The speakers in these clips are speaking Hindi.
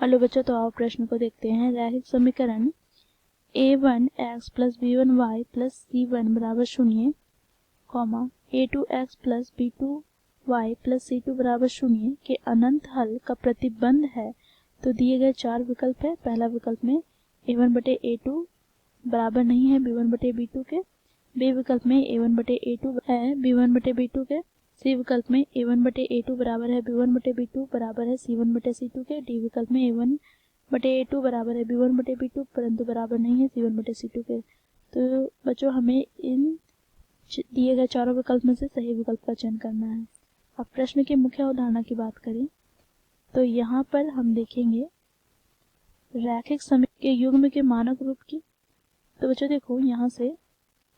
हेलो बच्चों, तो आओ प्रश्न को देखते हैं। रैखिक समीकरण a1x plus b1y plus c1 बराबर 0, a2x plus b2y plus c2 बराबर 0 के अनंत हल का प्रतिबंध है। तो दिए गए चार विकल्प है। पहला विकल्प में a1 बटे a2 बराबर नहीं है b1 बटे b2 के, बी विकल्प में a1 बटे a2 है b1 बटे b2 के, सी विकल्प में a1 बटे a2 बराबर है b1 बटे b2 बराबर है c1 बटे c2 के, डी विकल्प में a1 बटे a2 बराबर है b1 बटे b2 परंतु बराबर नहीं है c1 बटे c2 के। तो बच्चों, हमें इन दिए गए चारों विकल्प में से सही विकल्प का चयन करना है। अब प्रश्न की मुख्य अवधारणा की बात करें तो यहाँ पर हम देखेंगे रैखिक समीकरण के युग्म के मानक रूप की। तो बच्चों देखो, यहाँ से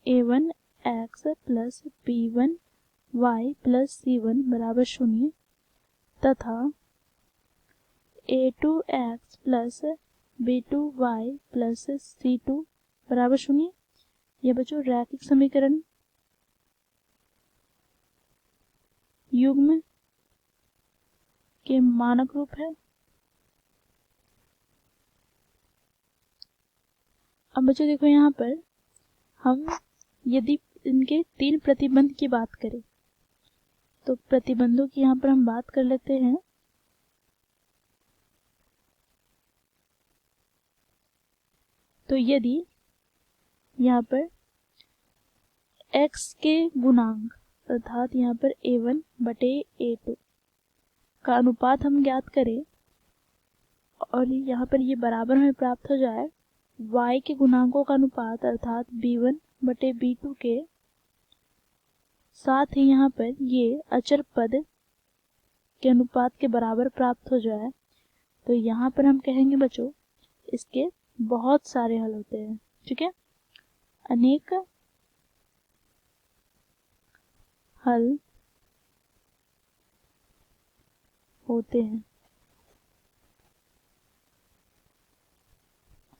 a1x plus b1y plus c1 बराबर 0 तथा a2x plus b2y plus c2 बराबर 0, यह बच्चों रैखिक समीकरण युग्म के मानक रूप है। अब बच्चों देखो, यहाँ पर हम यदि इनके तीन प्रतिबंध की बात करें तो प्रतिबंधों की यहाँ पर हम बात कर लेते हैं। तो यदि यहाँ पर x के गुणांक अर्थात यहाँ पर a1 बटे a2 का अनुपात हम ज्ञात करें और यहाँ पर ये बराबर हमें प्राप्त हो जाए y के गुणांकों का अनुपात अर्थात b1 बटे b2 के, साथ ही यहाँ पर ये अचर पद के अनुपात के बराबर प्राप्त हो जाए, तो यहाँ पर हम कहेंगे बच्चों इसके बहुत सारे हल होते हैं। ठीक है, अनेक हल होते हैं।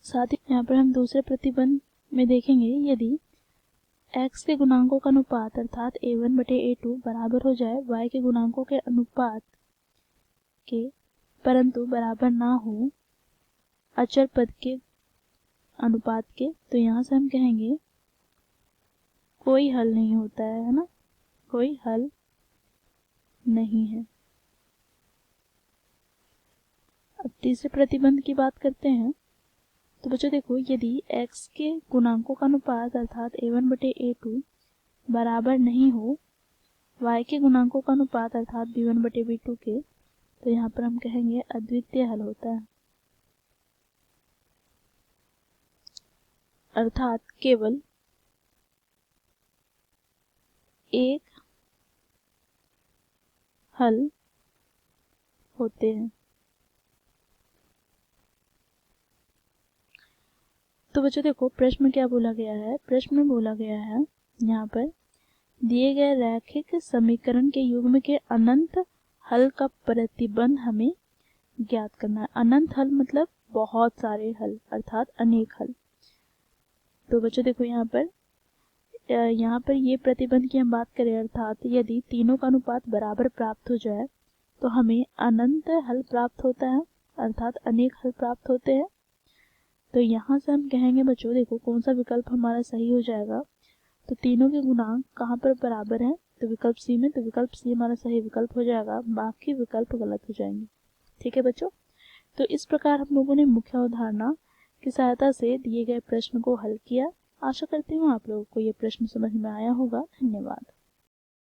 साथ ही यहाँ पर हम दूसरे प्रतिबंध में देखेंगे यदि x के गुणांकों का अनुपात अर्थात a1 बटे a2 बराबर हो जाए y के गुणांकों के अनुपात के परंतु बराबर ना हो अचर पद के अनुपात के, तो यहाँ से हम कहेंगे कोई हल नहीं होता है ना, कोई हल नहीं है। अब तीसरे प्रतिबंध की बात करते हैं। तो बच्चों देखो, यदि x के गुणांकों का अनुपात अर्थात a1 बटे a2 बराबर नहीं हो y के गुणांकों का अनुपात अर्थात b1 बटे b2 के, तो यहाँ पर हम कहेंगे अद्वितीय हल होता है, अर्थात केवल एक हल होते हैं। तो बच्चों देखो, प्रश्न में क्या बोला गया है। प्रश्न में बोला गया है यहाँ पर दिए गए रैखिक समीकरण के युग्म के अनंत हल का प्रतिबंध हमें ज्ञात करना है। अनंत हल मतलब बहुत सारे हल अर्थात अनेक हल। तो बच्चों देखो, यहाँ पर ये प्रतिबंध की हम बात करें अर्थात यदि तीनों का अनुपात बराबर प्राप्त हो जाए तो हमें अनंत हल प्राप्त होता है अर्थात अनेक हल प्राप्त होते हैं। तो यहाँ से हम कहेंगे बच्चों देखो कौन सा विकल्प हमारा सही हो जाएगा। तो तीनों के गुणांक कहाँ पर बराबर हैं, तो विकल्प सी में, तो विकल्प सी हमारा सही विकल्प हो जाएगा, बाकी विकल्प गलत हो जाएंगे। ठीक है बच्चों, तो इस प्रकार हम लोगों ने मुख्य अवधारणा की सहायता से दिए गए प्रश्न को हल किया। आशा करती हूँ आप लोगों को ये प्रश्न समझ में आया होगा। धन्यवाद।